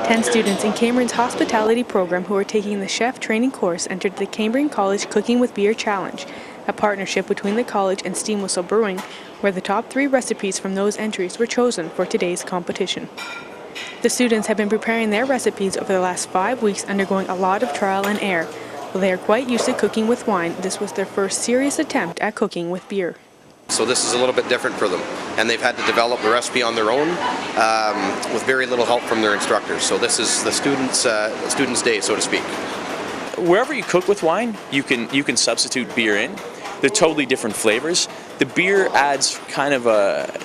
10 students in Cambrian's hospitality program who are taking the chef training course entered the Cambrian College Cooking with Beer Challenge, a partnership between the college and Steam Whistle Brewing, where the top 3 recipes from those entries were chosen for today's competition. The students have been preparing their recipes over the last 5 weeks, undergoing a lot of trial and error. While they are quite used to cooking with wine, this was their first serious attempt at cooking with beer. So this is a little bit different for them, and they've had to develop the recipe on their own with very little help from their instructors. So this is the students' day, so to speak. Wherever you cook with wine, you can substitute beer in. They're totally different flavors. The beer adds kind of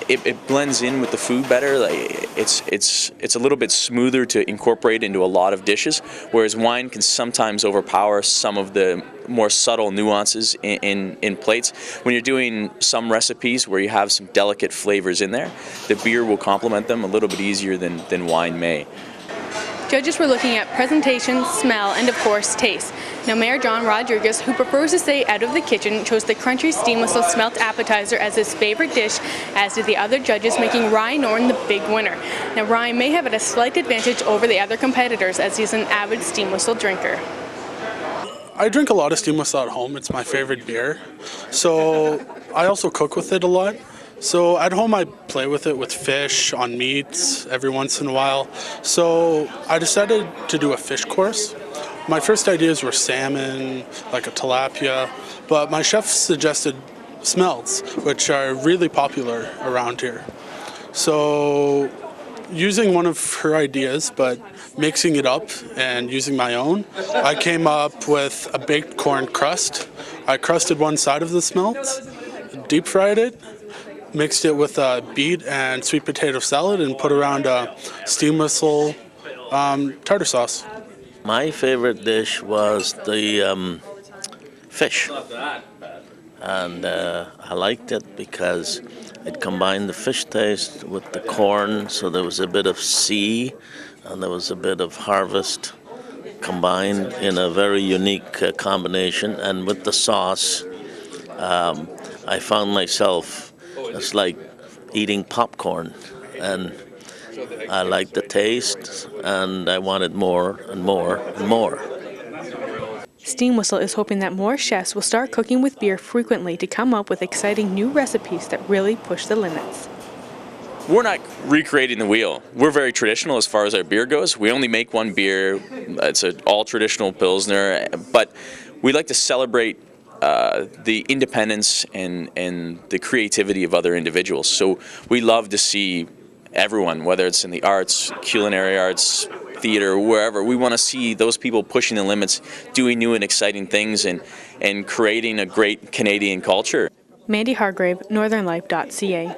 it blends in with the food better. Like it's a little bit smoother to incorporate into a lot of dishes, whereas wine can sometimes overpower some of the more subtle nuances in plates. When you're doing some recipes where you have some delicate flavors in there, the beer will complement them a little bit easier than wine may. Judges were looking at presentation, smell, and of course, taste. Now, Mayor John Rodriguez, who prefers to stay out of the kitchen, chose the crunchy steam whistle smelt appetizer as his favorite dish, as did the other judges, making Ryan Norton the big winner. Now, Ryan may have had a slight advantage over the other competitors, as he's an avid steam whistle drinker. I drink a lot of steam whistle at home. It's my favorite beer. So I also cook with it a lot. So at home I play with it with fish, on meats, every once in a while. So I decided to do a fish course. My first ideas were salmon, like a tilapia, but my chef suggested smelts, which are really popular around here. So using one of her ideas, but mixing it up and using my own, I came up with a baked corn crust. I crusted one side of the smelt, deep fried it, mixed it with beet and sweet potato salad, and put around a steam whistle tartar sauce. My favorite dish was the fish, and I liked it because it combined the fish taste with the corn, so there was a bit of sea and there was a bit of harvest combined in a very unique combination. And with the sauce, I found myself, it's like eating popcorn, and I liked the taste, and I wanted more and more and more. Steam Whistle is hoping that more chefs will start cooking with beer frequently to come up with exciting new recipes that really push the limits. We're not recreating the wheel. We're very traditional as far as our beer goes. We only make one beer. It's an all-traditional Pilsner, but we like to celebrate the independence and the creativity of other individuals. So we love to see everyone, whether it's in the arts, culinary arts, theater, wherever, we want to see those people pushing the limits, doing new and exciting things, and creating a great Canadian culture. Mandy Hargrave, northernlife.ca.